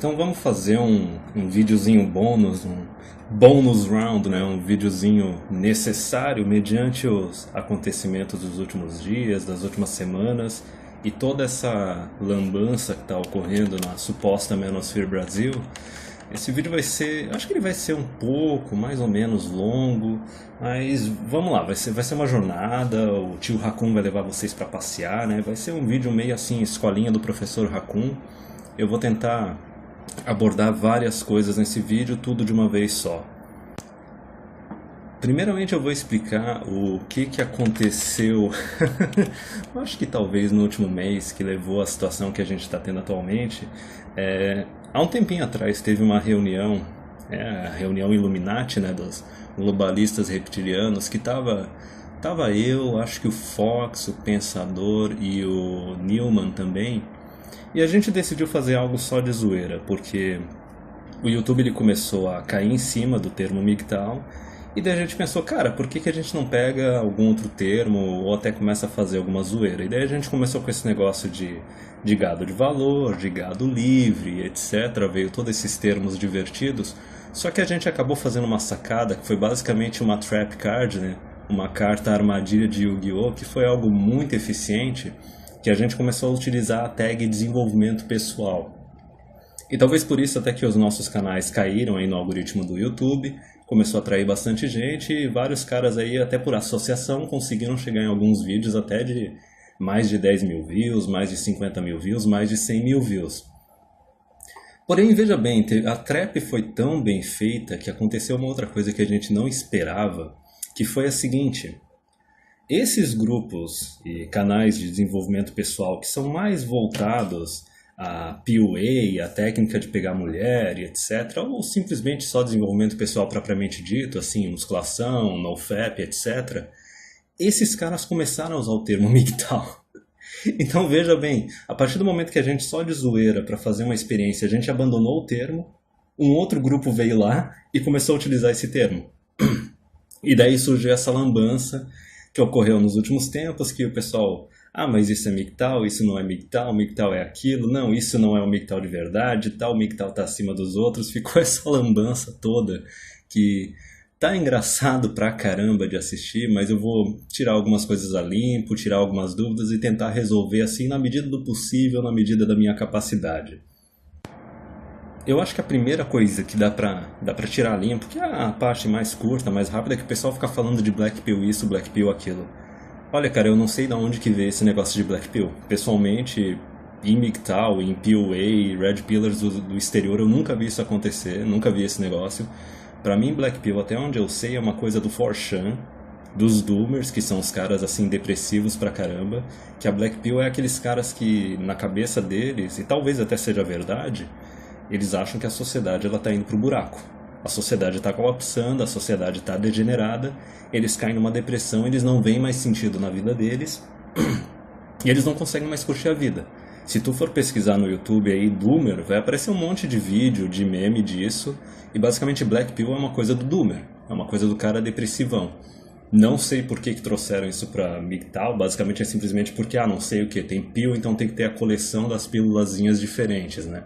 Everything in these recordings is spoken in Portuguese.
Então vamos fazer um videozinho bônus, um bonus round, né? Um videozinho necessário mediante os acontecimentos dos últimos dias, das últimas semanas e toda essa lambança que está ocorrendo na suposta Manosphere Brasil. Esse vídeo vai ser, acho que ele vai ser um pouco, mais ou menos longo, mas vamos lá, vai ser uma jornada, o tio Raccoon vai levar vocês para passear, né? Vai ser um vídeo meio assim, escolinha do professor Raccoon. Eu vou tentar abordar várias coisas nesse vídeo, tudo de uma vez só. Primeiramente eu vou explicar o que aconteceu, acho que talvez no último mês, que levou à situação que a gente está tendo atualmente. Há um tempinho atrás teve uma reunião, a reunião Illuminati, né, dos globalistas reptilianos, que tava eu, acho que o Fox, o Pensador e o Newman também. E a gente decidiu fazer algo só de zoeira, porque o YouTube ele começou a cair em cima do termo MGTOW, e daí a gente pensou, cara, por que a gente não pega algum outro termo ou até começa a fazer alguma zoeira? E daí a gente começou com esse negócio de gado de valor, de gado livre, etc. Veio todos esses termos divertidos, só que a gente acabou fazendo uma sacada que foi basicamente uma trap card, né? Uma carta armadilha de Yu-Gi-Oh! Que foi algo muito eficiente, que a gente começou a utilizar a tag desenvolvimento pessoal. E talvez por isso até que os nossos canais caíram aí no algoritmo do YouTube, começou a atrair bastante gente e vários caras aí até por associação conseguiram chegar em alguns vídeos até de mais de 10 mil views, mais de 50 mil views, mais de 100 mil views. Porém, veja bem, a trap foi tão bem feita que aconteceu uma outra coisa que a gente não esperava, que foi a seguinte: esses grupos e canais de desenvolvimento pessoal que são mais voltados a PUA, a técnica de pegar mulher e etc, ou simplesmente só desenvolvimento pessoal propriamente dito, assim, musculação, NoFap, etc, esses caras começaram a usar o termo MGTOW. Então veja bem, a partir do momento que a gente só de zoeira para fazer uma experiência, a gente abandonou o termo, um outro grupo veio lá e começou a utilizar esse termo. E daí surgiu essa lambança que ocorreu nos últimos tempos, que o pessoal, mas isso é MGTOW, isso não é MGTOW, MGTOW é aquilo, não, isso não é o MGTOW de verdade, tal MGTOW tá acima dos outros, ficou essa lambança toda, que tá engraçado pra caramba de assistir, mas eu vou tirar algumas coisas a limpo, tirar algumas dúvidas e tentar resolver assim na medida do possível, na medida da minha capacidade. Eu acho que a primeira coisa que dá pra tirar limpo, que é a parte mais curta, mais rápida, é que o pessoal fica falando de Black Pill isso, Black Pill aquilo. Olha, cara, eu não sei de onde que veio esse negócio de Black Pill. Pessoalmente, em MGTOW, em PUA, Red Pillars do exterior, eu nunca vi isso acontecer, nunca vi esse negócio. Pra mim, Black Pill, até onde eu sei, é uma coisa do 4chan, dos Doomers, que são os caras assim depressivos pra caramba, que a Black Pill é aqueles caras que, na cabeça deles, e talvez até seja verdade, eles acham que a sociedade ela tá indo pro buraco. A sociedade está colapsando, a sociedade está degenerada, eles caem numa depressão, eles não veem mais sentido na vida deles e eles não conseguem mais curtir a vida. Se tu for pesquisar no YouTube aí, Doomer, vai aparecer um monte de vídeo, de meme disso, e basicamente Black Pill é uma coisa do Doomer, é uma coisa do cara depressivão. Não sei por que trouxeram isso pra MGTOW, basicamente é simplesmente porque, não sei o que, tem pill, então tem que ter a coleção das pílulazinhas diferentes, né?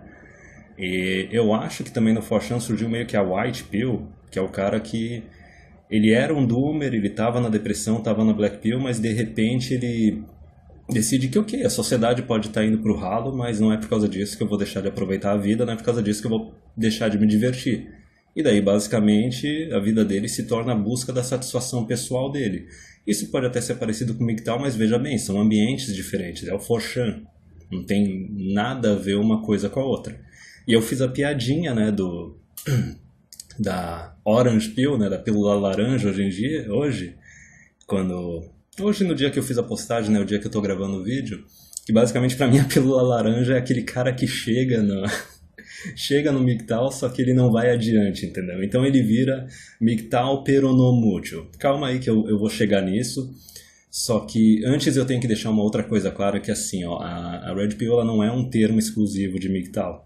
E eu acho que também no 4chan surgiu meio que a White Pill, que é o cara que ele era um doomer, ele estava na depressão, estava na Black Pill, mas de repente ele decide que ok, a sociedade pode estar indo pro ralo, mas não é por causa disso que eu vou deixar de aproveitar a vida, não é por causa disso que eu vou deixar de me divertir. E daí basicamente a vida dele se torna a busca da satisfação pessoal dele. Isso pode até ser parecido com o MGTOW, mas veja bem, são ambientes diferentes, é o 4chan, não tem nada a ver uma coisa com a outra. E eu fiz a piadinha, né, da Orange Pill, né, da pílula laranja hoje, hoje no dia que eu fiz a postagem, né, o dia que eu tô gravando o vídeo, que basicamente pra mim a pílula laranja é aquele cara que chega no MGTOW, só que ele não vai adiante, entendeu? Então ele vira MGTOW pero no mucho. Calma aí que eu vou chegar nisso. Só que antes eu tenho que deixar uma outra coisa clara, que assim, a Red Pill ela não é um termo exclusivo de MGTOW.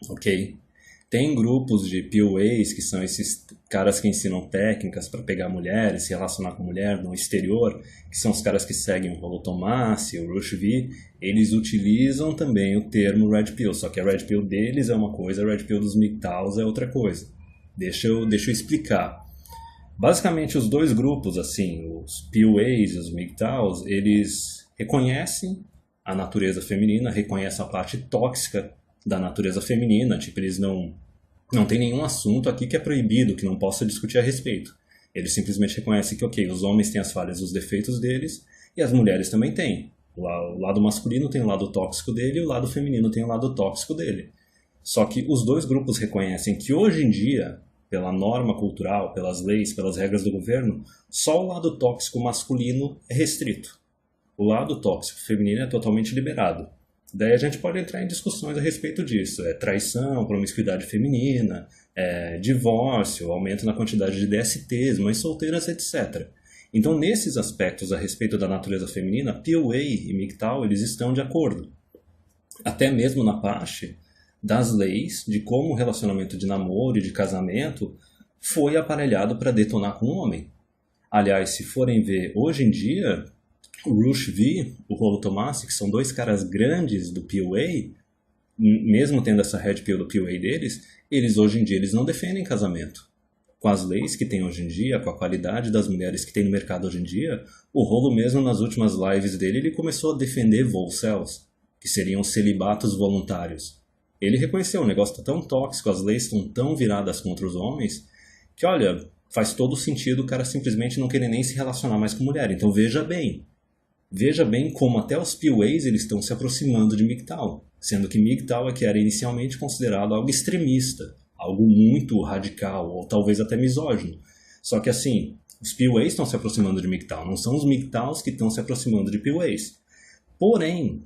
Ok? Tem grupos de POAs, que são esses caras que ensinam técnicas para pegar mulheres, se relacionar com mulher no exterior, que são os caras que seguem o Rollo Tomassi, o Rush V. Eles utilizam também o termo Red Pill, só que a Red Pill deles é uma coisa, a Red Pill dos MGTOWs é outra coisa. Deixa eu explicar. Basicamente, os dois grupos, assim, os POAs e os MGTOWs, eles reconhecem a natureza feminina, reconhecem a parte tóxica da natureza feminina, tipo, eles não tem nenhum assunto aqui que é proibido, que não possa discutir a respeito. Eles simplesmente reconhecem que, ok, os homens têm as falhas e os defeitos deles, e as mulheres também têm. O lado masculino tem o lado tóxico dele, e o lado feminino tem o lado tóxico dele. Só que os dois grupos reconhecem que hoje em dia, pela norma cultural, pelas leis, pelas regras do governo, só o lado tóxico masculino é restrito. O lado tóxico feminino é totalmente liberado. Daí a gente pode entrar em discussões a respeito disso. É traição, promiscuidade feminina, divórcio, aumento na quantidade de DSTs, mães solteiras, etc. Então, nesses aspectos a respeito da natureza feminina, POA e MGTOW, eles estão de acordo. Até mesmo na parte das leis de como o relacionamento de namoro e de casamento foi aparelhado para detonar com o homem. Aliás, se forem ver, hoje em dia, o Rush V, o Rollo Tomassi, que são dois caras grandes do POA, mesmo tendo essa Red Pill do POA deles, eles hoje em dia eles não defendem casamento. Com as leis que tem hoje em dia, com a qualidade das mulheres que tem no mercado hoje em dia, o Rollo mesmo nas últimas lives dele, ele começou a defender volcels, que seriam celibatos voluntários. Ele reconheceu, o negócio está tão tóxico, as leis estão tão viradas contra os homens, que olha, faz todo sentido o cara simplesmente não querer nem se relacionar mais com mulher. Então veja bem como até os POAs eles estão se aproximando de MGTOW, sendo que MGTOW é que era inicialmente considerado algo extremista, algo muito radical, ou talvez até misógino. Só que assim, os POAs estão se aproximando de MGTOW, não são os MGTOWs que estão se aproximando de POAs. Porém,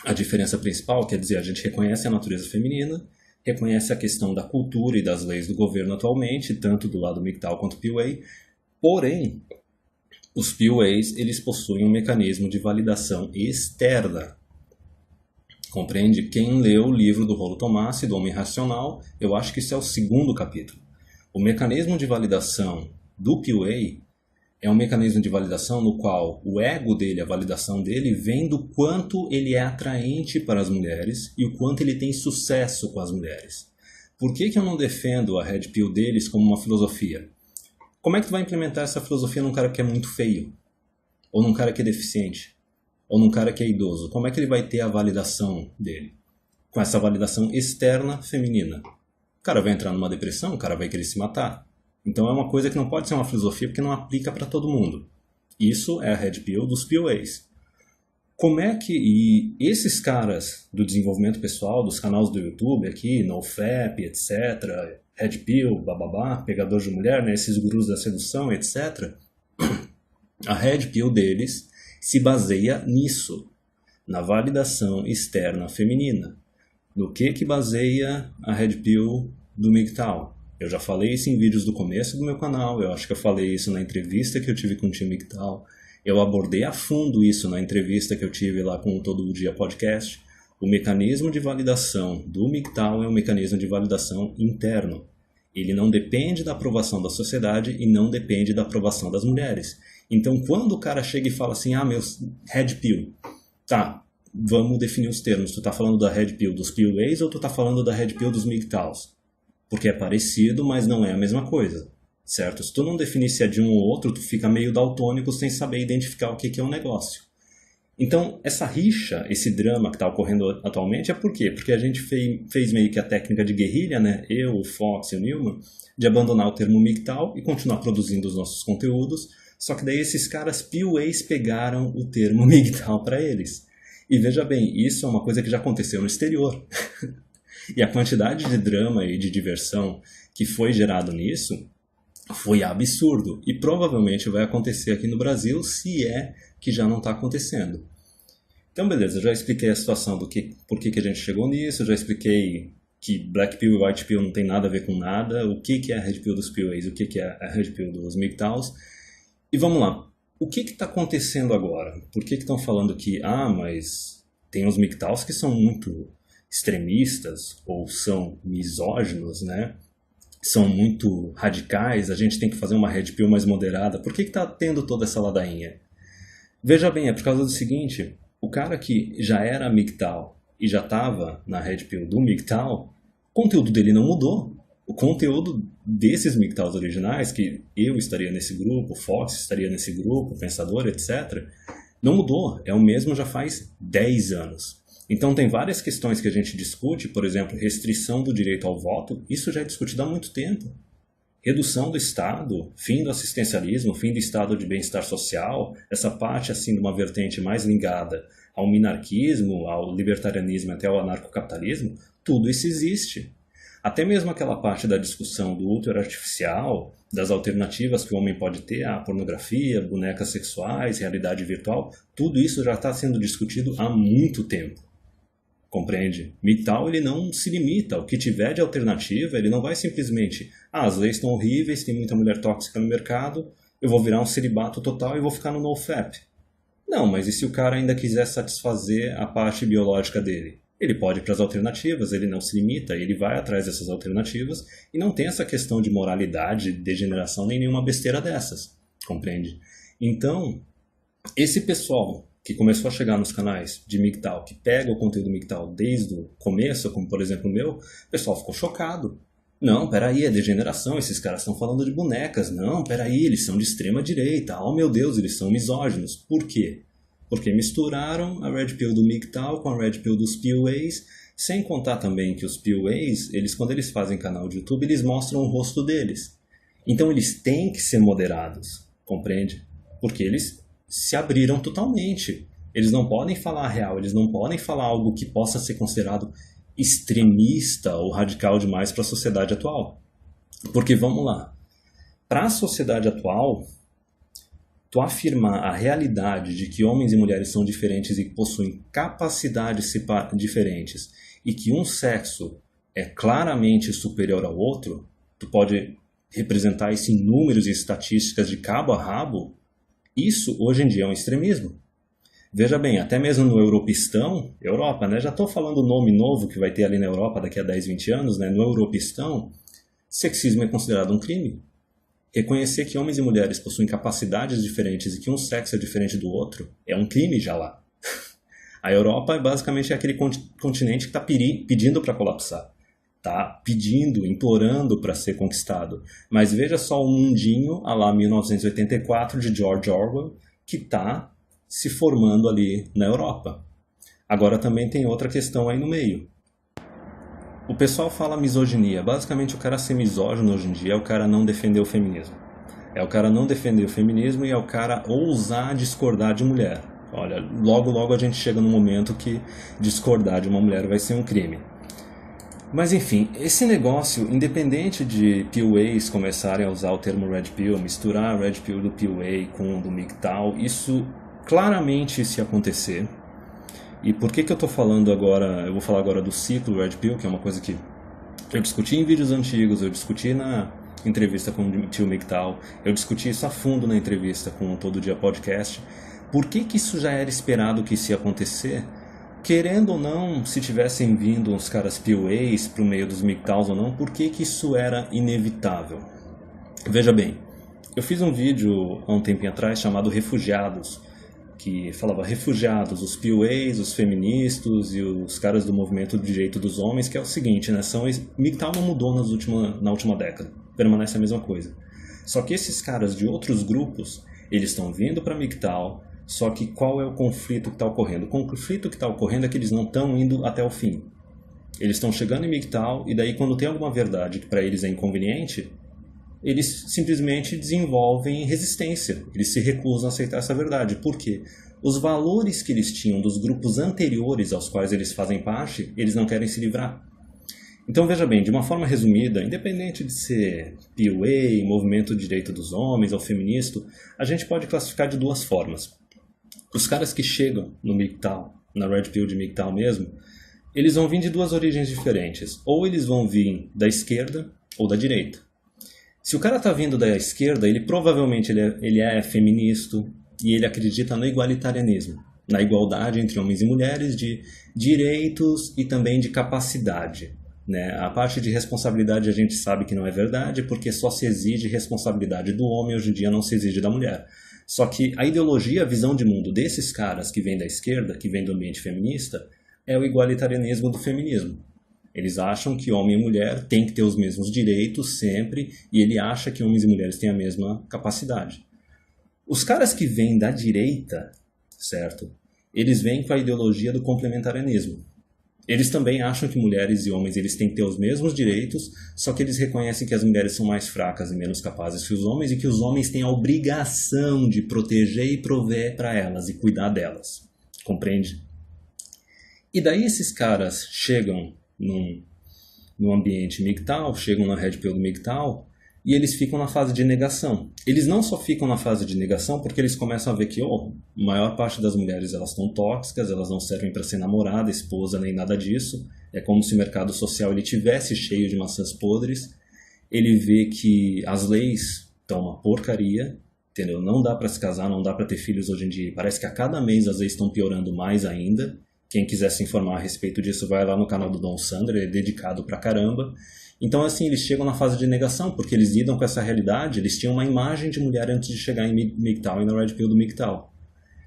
a diferença principal, quer dizer, a gente reconhece a natureza feminina, reconhece a questão da cultura e das leis do governo atualmente, tanto do lado MGTOW quanto POA, porém, os POAs, eles possuem um mecanismo de validação externa. Compreende? Quem leu o livro do Rollo Tomassi, do Homem Racional, eu acho que isso é o segundo capítulo. O mecanismo de validação do POA é um mecanismo de validação no qual o ego dele, a validação dele, vem do quanto ele é atraente para as mulheres e o quanto ele tem sucesso com as mulheres. Por que eu não defendo a Red Pill deles como uma filosofia? Como é que tu vai implementar essa filosofia num cara que é muito feio? Ou num cara que é deficiente? Ou num cara que é idoso? Como é que ele vai ter a validação dele? Com essa validação externa feminina. O cara vai entrar numa depressão, o cara vai querer se matar. Então é uma coisa que não pode ser uma filosofia porque não aplica para todo mundo. Isso é a Red Pill dos POAs. Como é que e esses caras do desenvolvimento pessoal, dos canais do YouTube aqui, NoFap, etc., Red Pill, bababá, pegador de mulher, né, esses gurus da sedução, etc., a Red Pill deles se baseia nisso, na validação externa feminina. No que baseia a Red Pill do MGTOW? Eu já falei isso em vídeos do começo do meu canal, eu acho que eu falei isso na entrevista que eu tive com o Tim MGTOW, eu abordei a fundo isso na entrevista que eu tive lá com o Todo o Dia Podcast. O mecanismo de validação do MGTOW é um mecanismo de validação interno. Ele não depende da aprovação da sociedade e não depende da aprovação das mulheres. Então, quando o cara chega e fala assim, meu Red Pill, tá, vamos definir os termos. Tu tá falando da Red Pill dos POAs ou tu tá falando da Red Pill dos MGTOWs? Porque é parecido, mas não é a mesma coisa, certo? Se tu não definir se é de um ou outro, tu fica meio daltônico sem saber identificar o que é um negócio. Então, essa rixa, esse drama que está ocorrendo atualmente é por quê? Porque a gente fez meio que a técnica de guerrilha, né? Eu, o Fox e o Newman, de abandonar o termo MGTOW e continuar produzindo os nossos conteúdos, só que daí esses caras POAs pegaram o termo MGTOW para eles. E veja bem, isso é uma coisa que já aconteceu no exterior. E a quantidade de drama e de diversão que foi gerado nisso foi absurdo. E provavelmente vai acontecer aqui no Brasil, se é que já não está acontecendo. Então, beleza, já expliquei a situação do por que a gente chegou nisso, já expliquei que Black Pill e White Pill não tem nada a ver com nada, o que é a Red Pill dos POAs, o que é a Red Pill dos MGTOWs. E vamos lá, o que está acontecendo agora? Por que estão falando que, mas tem os MGTOWs que são muito extremistas ou são misóginos, né? São muito radicais, a gente tem que fazer uma red pill mais moderada. Por que está tendo toda essa ladainha? Veja bem, é por causa do seguinte, o cara que já era MGTOW e já estava na red pill do MGTOW, o conteúdo dele não mudou. O conteúdo desses MGTOWs originais, que eu estaria nesse grupo, o Fox estaria nesse grupo, o Pensador, etc., não mudou. É o mesmo já faz 10 anos. Então tem várias questões que a gente discute, por exemplo, restrição do direito ao voto, isso já é discutido há muito tempo. Redução do Estado, fim do assistencialismo, fim do Estado de bem-estar social, essa parte assim de uma vertente mais ligada ao minarquismo, ao libertarianismo até ao anarcocapitalismo, tudo isso existe. Até mesmo aquela parte da discussão do útero artificial, das alternativas que o homem pode ter à pornografia, bonecas sexuais, realidade virtual, tudo isso já está sendo discutido há muito tempo. Compreende? MGTOW ele não se limita, o que tiver de alternativa, ele não vai simplesmente, as leis estão horríveis, tem muita mulher tóxica no mercado, eu vou virar um celibato total e vou ficar no NoFap. Não, mas e se o cara ainda quiser satisfazer a parte biológica dele? Ele pode ir para as alternativas, ele não se limita, ele vai atrás dessas alternativas e não tem essa questão de moralidade, degeneração, nem nenhuma besteira dessas, compreende? Então, esse pessoal que começou a chegar nos canais de MGTOW, que pega o conteúdo MGTOW desde o começo, como por exemplo o meu, o pessoal ficou chocado. Não, peraí, é degeneração, esses caras estão falando de bonecas. Não, peraí, eles são de extrema direita. Oh meu Deus, eles são misóginos. Por quê? Porque misturaram a Red Pill do MGTOW com a Red Pill dos POAs, sem contar também que os POAs, eles, quando eles fazem canal de YouTube, eles mostram o rosto deles. Então eles têm que ser moderados, compreende? Porque eles se abriram totalmente. Eles não podem falar a real, eles não podem falar algo que possa ser considerado extremista ou radical demais para a sociedade atual. Porque, vamos lá, para a sociedade atual, tu afirmar a realidade de que homens e mulheres são diferentes e que possuem capacidades diferentes e que um sexo é claramente superior ao outro, tu pode representar isso em números e estatísticas de cabo a rabo, isso hoje em dia é um extremismo. Veja bem, até mesmo no Europistão, Europa, né? Já estou falando o nome novo que vai ter ali na Europa daqui a 10, 20 anos, né? No Europistão, sexismo é considerado um crime. Reconhecer que homens e mulheres possuem capacidades diferentes e que um sexo é diferente do outro é um crime já lá. A Europa basicamente é aquele continente que está pedindo para colapsar. Está pedindo, implorando para ser conquistado. Mas veja só o mundinho à lá 1984 de George Orwell que está se formando ali na Europa. Agora também tem outra questão aí no meio. O pessoal fala misoginia. Basicamente, o cara ser misógino hoje em dia é o cara não defender o feminismo. É o cara não defender o feminismo e é o cara ousar discordar de mulher. Olha, logo logo a gente chega no momento que discordar de uma mulher vai ser um crime. Mas enfim, esse negócio, independente de POAs começarem a usar o termo Red Pill, misturar a Red Pill do POA com o do MGTOW, isso claramente se acontecer. E por que eu estou falando agora, eu vou falar agora do ciclo Red Pill, que é uma coisa que eu discuti em vídeos antigos, eu discuti na entrevista com o tio MGTOW, eu discuti isso a fundo na entrevista com o Todo Dia Podcast. Por que isso já era esperado que isso ia acontecer? Querendo ou não, se tivessem vindo uns caras POAs para o meio dos MGTOWs ou não, por que isso era inevitável? Veja bem, eu fiz um vídeo há um tempinho atrás chamado Refugiados, que falava refugiados, os POAs, os feministas e os caras do movimento do direito dos homens, que é o seguinte, né? MGTOW não mudou na última década, permanece a mesma coisa. Só que esses caras de outros grupos, eles estão vindo para MGTOW, só que qual é o conflito que está ocorrendo? O conflito que está ocorrendo é que eles não estão indo até o fim. Eles estão chegando em MGTOW e daí quando tem alguma verdade que para eles é inconveniente, eles simplesmente desenvolvem resistência. Eles se recusam a aceitar essa verdade. Por quê? Os valores que eles tinham dos grupos anteriores aos quais eles fazem parte, eles não querem se livrar. Então veja bem, de uma forma resumida, independente de ser POA, movimento de direito dos homens ou feminista, a gente pode classificar de duas formas. Os caras que chegam no MGTOW, na Red Pill de MGTOW mesmo, eles vão vir de duas origens diferentes. Ou eles vão vir da esquerda ou da direita. Se o cara está vindo da esquerda, ele provavelmente ele é feminista e ele acredita no igualitarianismo. na igualdade entre homens e mulheres, de direitos e também de capacidade. Né? A parte de responsabilidade a gente sabe que não é verdade, porque só se exige responsabilidade do homem, hoje em dia não se exige da mulher. Só que a ideologia, a visão de mundo desses caras que vêm da esquerda, que vêm do ambiente feminista, é o igualitarianismo do feminismo. Eles acham que homem e mulher têm que ter os mesmos direitos sempre, e ele acha que homens e mulheres têm a mesma capacidade. Os caras que vêm da direita, certo? Eles vêm com a ideologia do complementarianismo. Eles também acham que mulheres e homens eles têm que ter os mesmos direitos, só que eles reconhecem que as mulheres são mais fracas e menos capazes que os homens e que os homens têm a obrigação de proteger e prover para elas e cuidar delas. Compreende? E daí esses caras chegam num ambiente MGTOW, chegam na Red Pill do MGTOW, e eles ficam na fase de negação. Eles não só ficam na fase de negação porque eles começam a ver que a maior parte das mulheres elas estão tóxicas, elas não servem para ser namorada, esposa, nem nada disso. É como se o mercado social ele tivesse cheio de maçãs podres. Ele vê que as leis estão uma porcaria, entendeu? Não dá para se casar, não dá para ter filhos hoje em dia. Parece que a cada mês as leis estão piorando mais ainda. Quem quiser se informar a respeito disso, vai lá no canal do Dom Sandro, ele é dedicado pra caramba. Então, assim, eles chegam na fase de negação, porque eles lidam com essa realidade, eles tinham uma imagem de mulher antes de chegar em MGTOW e na Red Pill do MGTOW.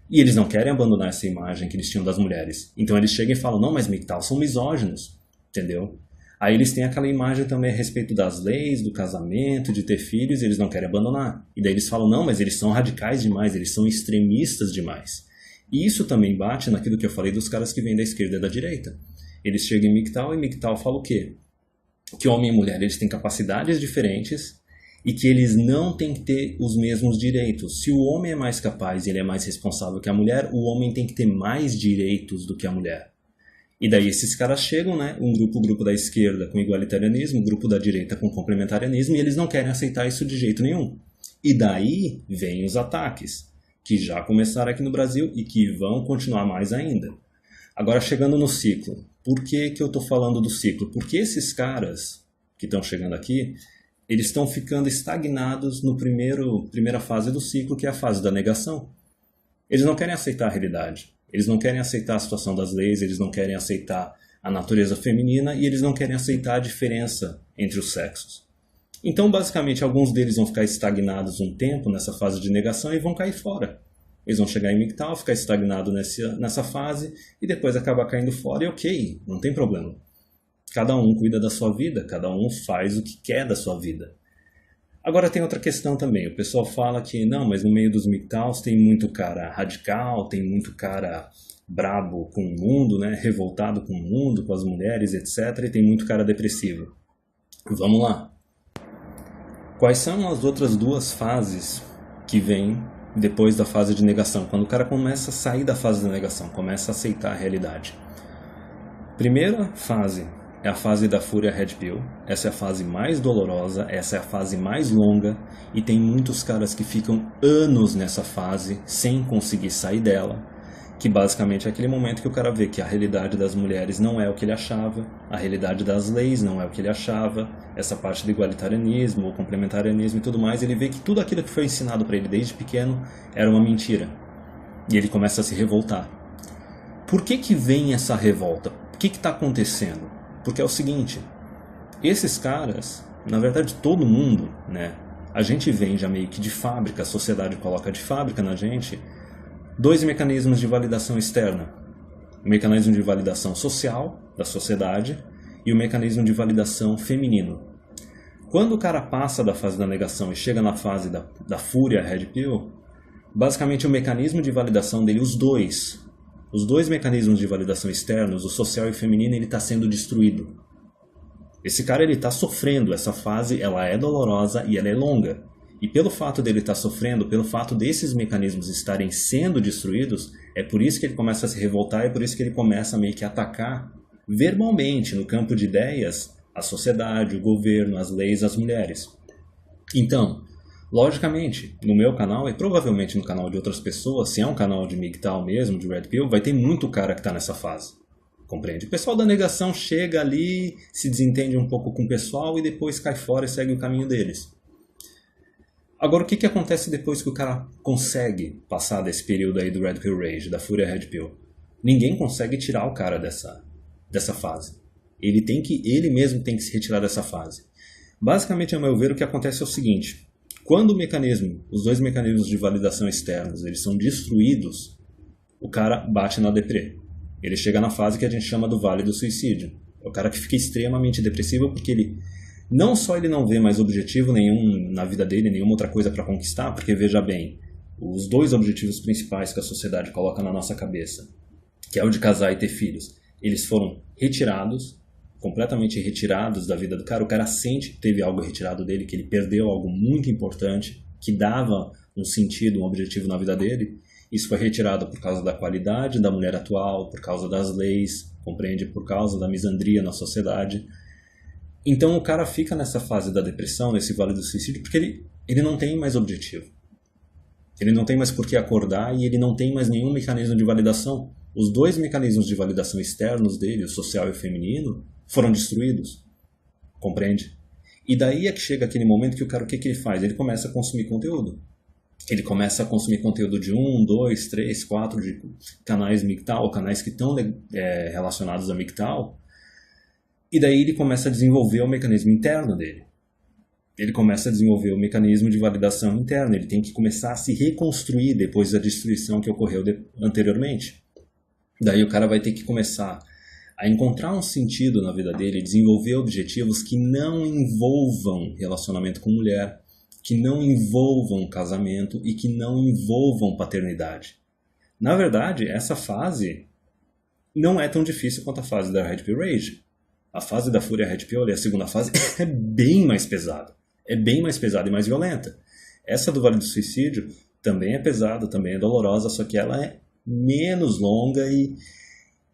E eles não querem abandonar essa imagem que eles tinham das mulheres. Então eles chegam e falam, não, mas MGTOW são misóginos, entendeu? Aí eles têm aquela imagem também a respeito das leis, do casamento, de ter filhos, e eles não querem abandonar. E daí eles falam, não, mas eles são radicais demais, eles são extremistas demais. E isso também bate naquilo que eu falei dos caras que vêm da esquerda e da direita. Eles chegam em MGTOW e MGTOW fala o quê? Que homem e mulher eles têm capacidades diferentes e que eles não têm que ter os mesmos direitos. Se o homem é mais capaz e ele é mais responsável que a mulher, o homem tem que ter mais direitos do que a mulher. E daí esses caras chegam, né, o grupo da esquerda com igualitarianismo, o grupo da direita com complementarianismo, e eles não querem aceitar isso de jeito nenhum. E daí vêm os ataques, que já começaram aqui no Brasil e que vão continuar mais ainda. Agora, chegando no ciclo. Por que eu estou falando do ciclo? Porque esses caras que estão chegando aqui, eles estão ficando estagnados no primeira fase do ciclo, que é a fase da negação. Eles não querem aceitar a realidade. Eles não querem aceitar a situação das leis, eles não querem aceitar a natureza feminina e eles não querem aceitar a diferença entre os sexos. Então, basicamente, alguns deles vão ficar estagnados um tempo nessa fase de negação e vão cair fora. Eles vão chegar em MGTOW, ficar estagnado nessa fase e depois acabar caindo fora e ok, não tem problema. Cada um cuida da sua vida, cada um faz o que quer da sua vida. Agora tem outra questão também, o pessoal fala que não, mas no meio dos MGTOWs tem muito cara radical, tem muito cara brabo com o mundo, né? Revoltado com o mundo, com as mulheres, etc. E tem muito cara depressivo. Vamos lá. Quais são as outras duas fases que vêm depois da fase de negação, quando o cara começa a sair da fase da negação, começa a aceitar a realidade? Primeira fase é a fase da fúria Red Pill. Essa é a fase mais dolorosa, essa é a fase mais longa e tem muitos caras que ficam anos nessa fase sem conseguir sair dela, que basicamente é aquele momento que o cara vê que a realidade das mulheres não é o que ele achava, a realidade das leis não é o que ele achava, essa parte do igualitarianismo, o complementarianismo e tudo mais, ele vê que tudo aquilo que foi ensinado para ele desde pequeno era uma mentira. E ele começa a se revoltar. Por que vem essa revolta? O que está acontecendo? Porque é o seguinte, esses caras, na verdade todo mundo, né? A gente vem já meio que de fábrica, a sociedade coloca de fábrica na gente dois mecanismos de validação externa. O mecanismo de validação social da sociedade e o mecanismo de validação feminino. Quando o cara passa da fase da negação e chega na fase da fúria Red Pill, basicamente o mecanismo de validação dele, os dois mecanismos de validação externos, o social e o feminino, ele está sendo destruído. Esse cara ele está sofrendo, essa fase ela é dolorosa e ela é longa. E pelo fato dele estar sofrendo, pelo fato desses mecanismos estarem sendo destruídos, é por isso que ele começa a se revoltar, é por isso que ele começa a meio que atacar verbalmente, no campo de ideias, a sociedade, o governo, as leis, as mulheres. Então, logicamente, no meu canal e provavelmente no canal de outras pessoas, se é um canal de MGTOW mesmo, de Red Pill, vai ter muito cara que está nessa fase. Compreende? O pessoal da negação chega ali, se desentende um pouco com o pessoal e depois cai fora e segue o caminho deles. Agora, o que que acontece depois que o cara consegue passar desse período aí do Red Pill Rage, da fúria Red Pill? Ninguém consegue tirar o cara dessa fase. Ele mesmo tem que se retirar dessa fase. Basicamente, a meu ver, o que acontece é o seguinte: quando os dois mecanismos de validação externos, eles são destruídos, o cara bate na deprê. Ele chega na fase que a gente chama do vale do suicídio. É o cara que fica extremamente depressivo porque não só ele não vê mais objetivo nenhum na vida dele, nenhuma outra coisa para conquistar, porque veja bem, os dois objetivos principais que a sociedade coloca na nossa cabeça, que é o de casar e ter filhos, eles foram retirados, completamente retirados da vida do cara. O cara sente que teve algo retirado dele, que ele perdeu algo muito importante, que dava um sentido, um objetivo na vida dele. Isso foi retirado por causa da qualidade da mulher atual, por causa das leis, compreende? Por causa da misandria na sociedade. Então o cara fica nessa fase da depressão, nesse vale do suicídio, porque ele não tem mais objetivo. Ele não tem mais por que acordar e ele não tem mais nenhum mecanismo de validação. Os dois mecanismos de validação externos dele, o social e o feminino, foram destruídos. Compreende? E daí é que chega aquele momento que o cara, o que ele faz? Ele começa a consumir conteúdo. Ele começa a consumir conteúdo de 1, 2, 3, 4 de canais MGTOW, canais que estão relacionados a MGTOW. E daí ele começa a desenvolver o mecanismo interno dele. Ele começa a desenvolver o mecanismo de validação interna. Ele tem que começar a se reconstruir depois da destruição que ocorreu anteriormente. Daí o cara vai ter que começar a encontrar um sentido na vida dele, desenvolver objetivos que não envolvam relacionamento com mulher, que não envolvam casamento e que não envolvam paternidade. Na verdade, essa fase não é tão difícil quanto a fase da Red Pill Rage. A fase da Fúria Red Pill, a segunda fase, é bem mais pesada. É bem mais pesada e mais violenta. Essa do Vale do Suicídio também é pesada, também é dolorosa, só que ela é menos longa e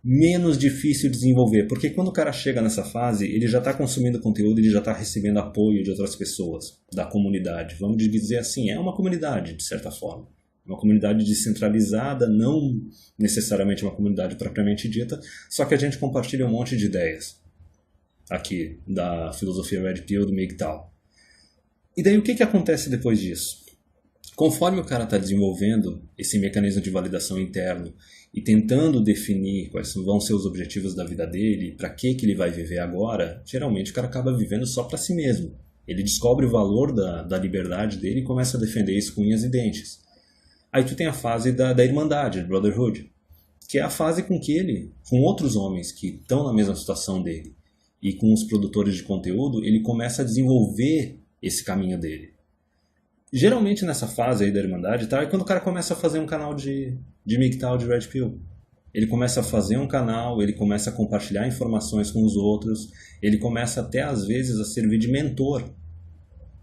menos difícil de desenvolver. Porque quando o cara chega nessa fase, ele já está consumindo conteúdo, ele já está recebendo apoio de outras pessoas, da comunidade. Vamos dizer assim, é uma comunidade, de certa forma. Uma comunidade descentralizada, não necessariamente uma comunidade propriamente dita, só que a gente compartilha um monte de ideias aqui da filosofia Red Pill, do MGTOW. E daí o que acontece depois disso? Conforme o cara está desenvolvendo esse mecanismo de validação interno e tentando definir quais vão ser os objetivos da vida dele, para que ele vai viver agora, geralmente o cara acaba vivendo só para si mesmo. Ele descobre o valor da liberdade dele e começa a defender isso com unhas e dentes. Aí tu tem a fase da irmandade, brotherhood, que é a fase com que ele, com outros homens que estão na mesma situação dele, e com os produtores de conteúdo, ele começa a desenvolver esse caminho dele. Geralmente nessa fase aí da Irmandade, tá? É quando o cara começa a fazer um canal de MGTOW, de Red Pill. Ele começa a fazer um canal, ele começa a compartilhar informações com os outros, ele começa até às vezes a servir de mentor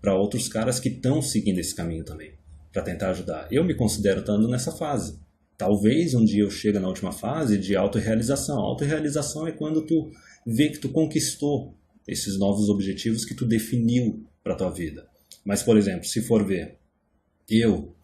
para outros caras que estão seguindo esse caminho também, para tentar ajudar. Eu me considero estando nessa fase. Talvez um dia eu chegue na última fase de autorrealização. Autorrealização é quando tu vê que tu conquistou esses novos objetivos que tu definiu para tua vida. Mas, por exemplo, se for ver eu,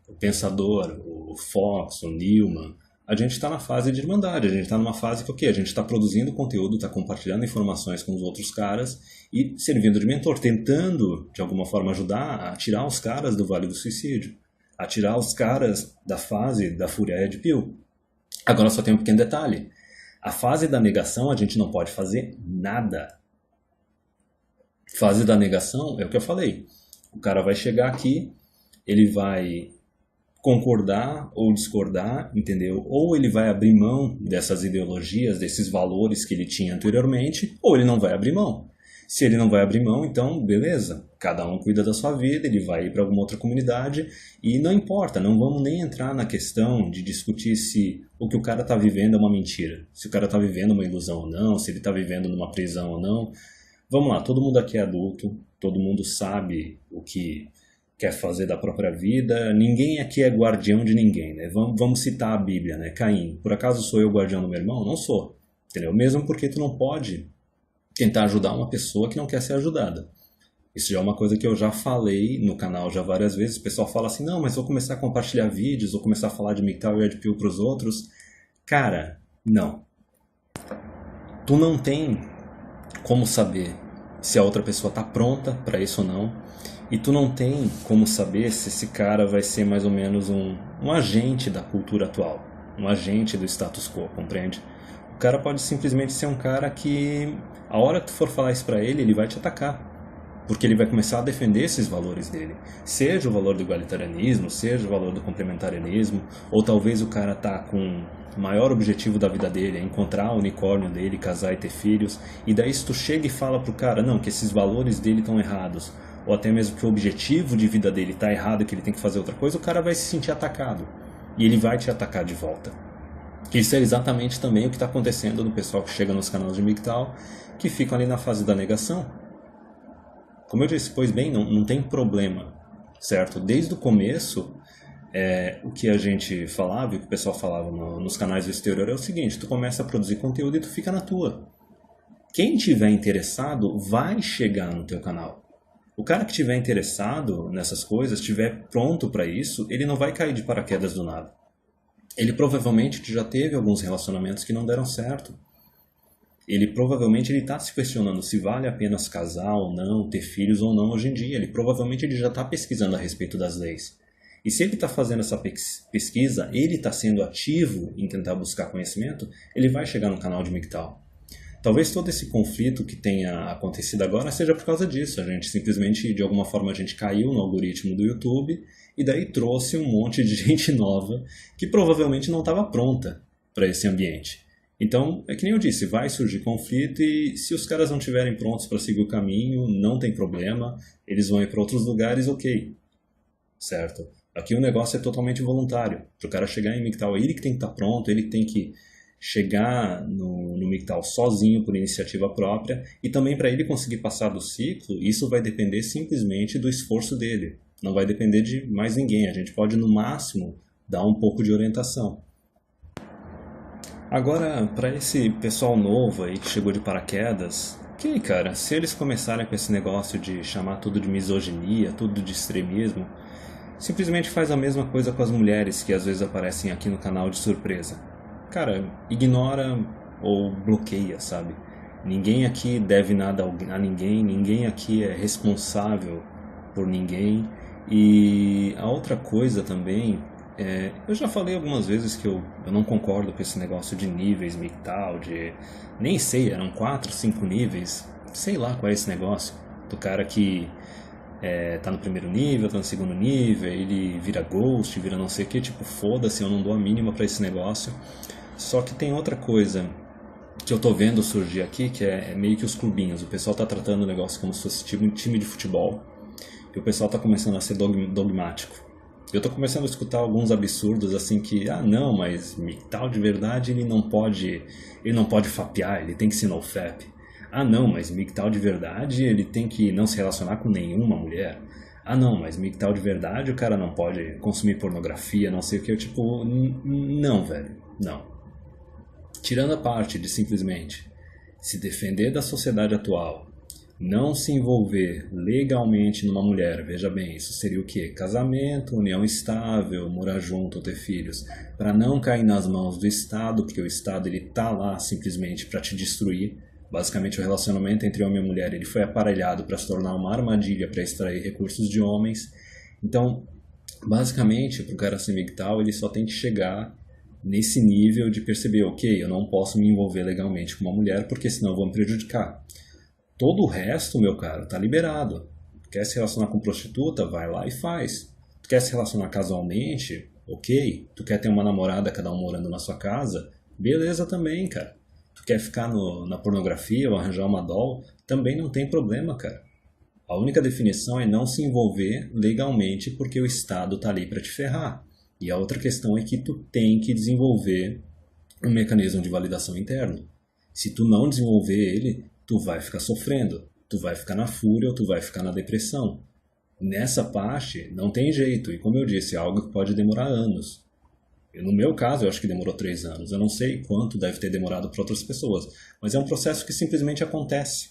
o Pensador, o Fox, o Newman, a gente está na fase de irmandade, a gente está numa fase que o quê? A gente está produzindo conteúdo, está compartilhando informações com os outros caras e servindo de mentor, tentando, de alguma forma, ajudar a tirar os caras do Vale do Suicídio, a tirar os caras da fase da Fúria Red Pill. Agora só tem um pequeno detalhe. A fase da negação a gente não pode fazer nada. Fase da negação é o que eu falei. O cara vai chegar aqui, ele vai concordar ou discordar, entendeu? Ou ele vai abrir mão dessas ideologias, desses valores que ele tinha anteriormente, ou ele não vai abrir mão. Se ele não vai abrir mão, então beleza, cada um cuida da sua vida, ele vai ir para alguma outra comunidade e não importa, não vamos nem entrar na questão de discutir se o que o cara está vivendo é uma mentira, se o cara está vivendo uma ilusão ou não, se ele está vivendo numa prisão ou não. Vamos lá, todo mundo aqui é adulto, todo mundo sabe o que quer fazer da própria vida, ninguém aqui é guardião de ninguém, né? Vamos citar a Bíblia, né? Caim, por acaso sou eu o guardião do meu irmão? Não sou, entendeu? Mesmo porque tu não pode tentar ajudar uma pessoa que não quer ser ajudada. Isso já é uma coisa que eu já falei no canal já várias vezes. O pessoal fala assim, não, mas vou começar a compartilhar vídeos, vou começar a falar de MGTOW e Red Pill para os outros. Cara, não. Tu não tem como saber se a outra pessoa está pronta para isso ou não. E tu não tem como saber se esse cara vai ser mais ou menos um agente da cultura atual, um agente do status quo, compreende? O cara pode simplesmente ser um cara que, a hora que tu for falar isso pra ele, ele vai te atacar. Porque ele vai começar a defender esses valores dele. Seja o valor do igualitarianismo, seja o valor do complementarianismo, ou talvez o cara tá com o maior objetivo da vida dele, é encontrar o unicórnio dele, casar e ter filhos, e daí se tu chega e fala pro cara, não, que esses valores dele estão errados, ou até mesmo que o objetivo de vida dele tá errado, que ele tem que fazer outra coisa, o cara vai se sentir atacado. E ele vai te atacar de volta. Isso é exatamente também o que está acontecendo no pessoal que chega nos canais de MGTOW, que ficam ali na fase da negação. Como eu disse, pois bem, não tem problema, certo? Desde o começo, o que a gente falava e o que o pessoal falava nos canais do exterior é o seguinte, tu começa a produzir conteúdo e tu fica na tua. Quem tiver interessado vai chegar no teu canal. O cara que tiver interessado nessas coisas, estiver pronto para isso, ele não vai cair de paraquedas do nada. Ele provavelmente já teve alguns relacionamentos que não deram certo. Ele provavelmente está se questionando se vale a pena se casar ou não, ter filhos ou não hoje em dia. Ele provavelmente já está pesquisando a respeito das leis. E se ele está fazendo essa pesquisa, ele está sendo ativo em tentar buscar conhecimento, ele vai chegar no canal de MGTOW. Talvez todo esse conflito que tenha acontecido agora seja por causa disso. A gente simplesmente, de alguma forma, a gente caiu no algoritmo do YouTube e daí trouxe um monte de gente nova que provavelmente não estava pronta para esse ambiente. Então, é que nem eu disse, vai surgir conflito e se os caras não estiverem prontos para seguir o caminho, não tem problema, eles vão ir para outros lugares, ok. Certo? Aqui o negócio é totalmente voluntário. Para o cara chegar em MGTOW, ele que tem que estar pronto, ele que tem que chegar no MGTOW sozinho por iniciativa própria e também para ele conseguir passar do ciclo, isso vai depender simplesmente do esforço dele. Não vai depender de mais ninguém. A gente pode, no máximo, dar um pouco de orientação. Agora, para esse pessoal novo aí que chegou de paraquedas, ok, cara, se eles começarem com esse negócio de chamar tudo de misoginia, tudo de extremismo, simplesmente faz a mesma coisa com as mulheres que às vezes aparecem aqui no canal de surpresa. Cara, ignora ou bloqueia, sabe? Ninguém aqui deve nada a ninguém, ninguém aqui é responsável por ninguém. E a outra coisa também, eu já falei algumas vezes que eu não concordo com esse negócio de níveis MGTOW, nem sei, eram 4, 5 níveis, sei lá qual é esse negócio, do cara que tá no primeiro nível, tá no segundo nível, ele vira ghost, vira não sei o que, tipo, foda-se, eu não dou a mínima pra esse negócio. Só que tem outra coisa que eu tô vendo surgir aqui, que é meio que os clubinhos, o pessoal tá tratando o negócio como se fosse tipo um time de futebol, e o pessoal tá começando a ser dogmático. Eu tô começando a escutar alguns absurdos assim que, não, mas MGTOW de verdade ele não pode fapear, ele tem que ser nofap. Não, mas MGTOW de verdade ele tem que não se relacionar com nenhuma mulher. Não, mas MGTOW de verdade o cara não pode consumir pornografia, não sei o que. Eu tipo, não, velho, não. Tirando a parte de simplesmente se defender da sociedade atual, não se envolver legalmente numa mulher, veja bem, isso seria o quê? Casamento, união estável, morar junto, ter filhos, para não cair nas mãos do Estado, porque o Estado ele tá lá simplesmente para te destruir. Basicamente o relacionamento entre homem e mulher ele foi aparelhado para se tornar uma armadilha para extrair recursos de homens. Então, basicamente, para o cara ser MGTOW, ele só tem que chegar nesse nível de perceber, ok, eu não posso me envolver legalmente com uma mulher porque senão eu vou me prejudicar. Todo o resto, meu caro, tá liberado. Tu quer se relacionar com prostituta? Vai lá e faz. Tu quer se relacionar casualmente? Ok. Tu quer ter uma namorada, cada um morando na sua casa? Beleza também, cara. Tu quer ficar na pornografia ou arranjar uma doll? Também não tem problema, cara. A única definição é não se envolver legalmente porque o Estado tá ali para te ferrar. E a outra questão é que tu tem que desenvolver um mecanismo de validação interno. Se tu não desenvolver ele, tu vai ficar sofrendo, tu vai ficar na fúria ou tu vai ficar na depressão. Nessa parte, não tem jeito, e como eu disse, é algo que pode demorar anos. No meu caso, eu acho que demorou 3 anos, eu não sei quanto deve ter demorado para outras pessoas, mas é um processo que simplesmente acontece.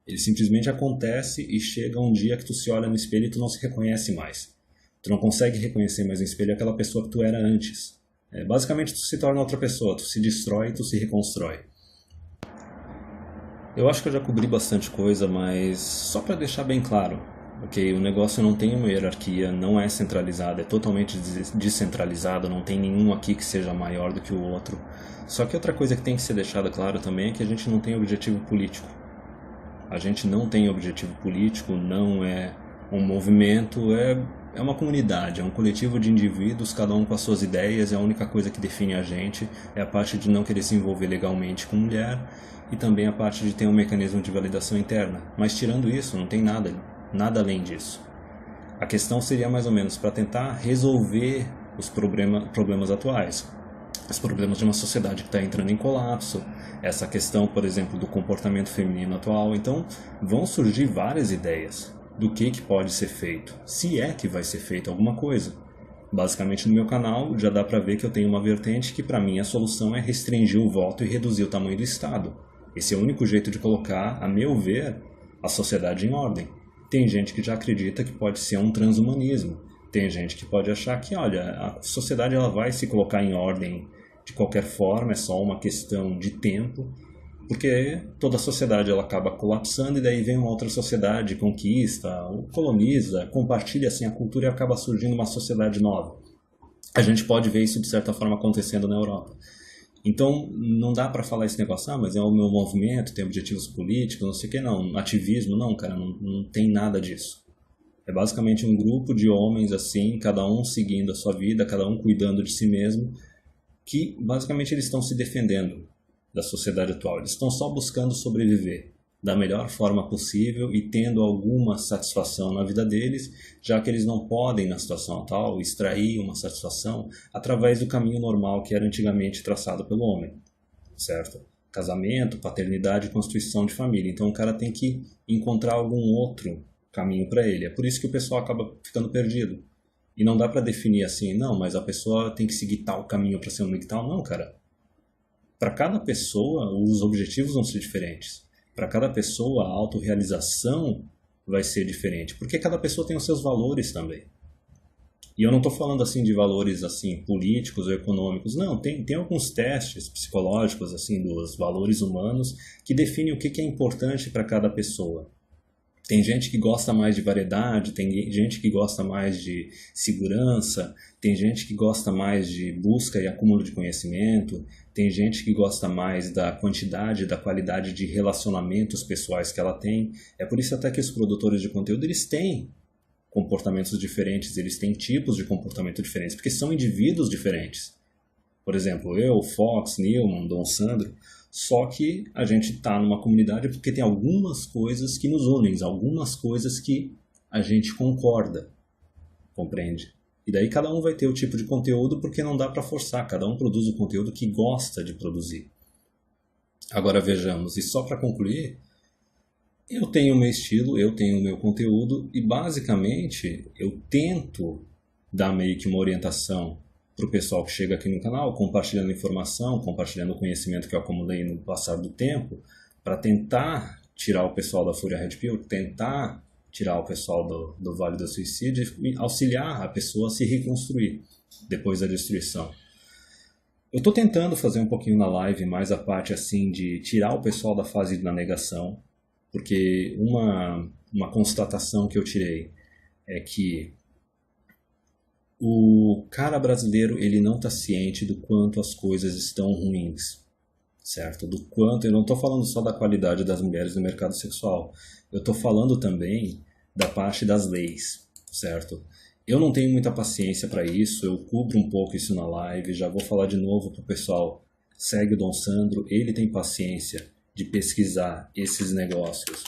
Ele simplesmente acontece e chega um dia que tu se olha no espelho e tu não se reconhece mais. Tu não consegue reconhecer mais no espelho aquela pessoa que tu era antes. Basicamente, tu se torna outra pessoa, tu se destrói e tu se reconstrói. Eu acho que eu já cobri bastante coisa, mas só para deixar bem claro, Ok, o negócio não tem uma hierarquia, não é centralizado, é totalmente descentralizado, não tem nenhum aqui que seja maior do que o outro. Só que outra coisa que tem que ser deixada claro também é que a gente não tem objetivo político. A gente não tem objetivo político, não é um movimento, é uma comunidade, é um coletivo de indivíduos, cada um com as suas ideias, e a única coisa que define a gente é a parte de não querer se envolver legalmente com mulher e também a parte de ter um mecanismo de validação interna. Mas tirando isso, não tem nada, nada além disso. A questão seria mais ou menos para tentar resolver os problemas atuais, os problemas de uma sociedade que está entrando em colapso, essa questão, por exemplo, do comportamento feminino atual. Então, vão surgir várias ideias do que pode ser feito, se é que vai ser feito alguma coisa. Basicamente, no meu canal, já dá para ver que eu tenho uma vertente que, para mim, a solução é restringir o voto e reduzir o tamanho do Estado. Esse é o único jeito de colocar, a meu ver, a sociedade em ordem. Tem gente que já acredita que pode ser um transhumanismo. Tem gente que pode achar que, olha, a sociedade ela vai se colocar em ordem de qualquer forma, é só uma questão de tempo, porque toda a sociedade ela acaba colapsando e daí vem uma outra sociedade, conquista, coloniza, compartilha assim a cultura e acaba surgindo uma sociedade nova. A gente pode ver isso de certa forma acontecendo na Europa. Então, não dá para falar esse negócio, mas é o meu movimento, tem objetivos políticos, não sei o que, não. Ativismo, não, cara, não tem nada disso. É basicamente um grupo de homens assim, cada um seguindo a sua vida, cada um cuidando de si mesmo, que basicamente eles estão se defendendo da sociedade atual. Eles estão só buscando sobreviver da melhor forma possível e tendo alguma satisfação na vida deles, já que eles não podem, na situação atual, extrair uma satisfação através do caminho normal que era antigamente traçado pelo homem, certo? Casamento, paternidade e constituição de família. Então o cara tem que encontrar algum outro caminho para ele. É por isso que o pessoal acaba ficando perdido. E não dá para definir assim, não, mas a pessoa tem que seguir tal caminho para ser único e tal. Não, cara. Para cada pessoa, os objetivos vão ser diferentes. Para cada pessoa, a autorrealização vai ser diferente, porque cada pessoa tem os seus valores também. E eu não estou falando assim de valores assim políticos ou econômicos, não, tem alguns testes psicológicos assim dos valores humanos que definem o que é importante para cada pessoa. Tem gente que gosta mais de variedade, tem gente que gosta mais de segurança, tem gente que gosta mais de busca e acúmulo de conhecimento, tem gente que gosta mais da quantidade, da qualidade de relacionamentos pessoais que ela tem. É por isso até que os produtores de conteúdo, eles têm comportamentos diferentes, eles têm tipos de comportamento diferentes, porque são indivíduos diferentes. Por exemplo, eu, Fox, Newman, Dom Sandro, só que a gente está numa comunidade porque tem algumas coisas que nos unem, algumas coisas que a gente concorda, compreende? E daí cada um vai ter o tipo de conteúdo porque não dá para forçar, cada um produz o conteúdo que gosta de produzir. Agora vejamos, e só para concluir, eu tenho o meu estilo, eu tenho o meu conteúdo e basicamente eu tento dar meio que uma orientação para o pessoal que chega aqui no canal, compartilhando informação, compartilhando o conhecimento que eu acumulei no passar do tempo, para tentar tirar o pessoal da Fúria Red Pill, tentar tirar o pessoal do Vale do Suicídio e auxiliar a pessoa a se reconstruir depois da destruição. Eu estou tentando fazer um pouquinho na live mais a parte assim de tirar o pessoal da fase da negação, porque uma constatação que eu tirei é que o cara brasileiro ele não está ciente do quanto as coisas estão ruins, certo? Do quanto, eu não estou falando só da qualidade das mulheres no mercado sexual, eu estou falando também da parte das leis, certo? Eu não tenho muita paciência para isso, eu cubro um pouco isso na live, já vou falar de novo para o pessoal, segue o Dom Sandro, ele tem paciência de pesquisar esses negócios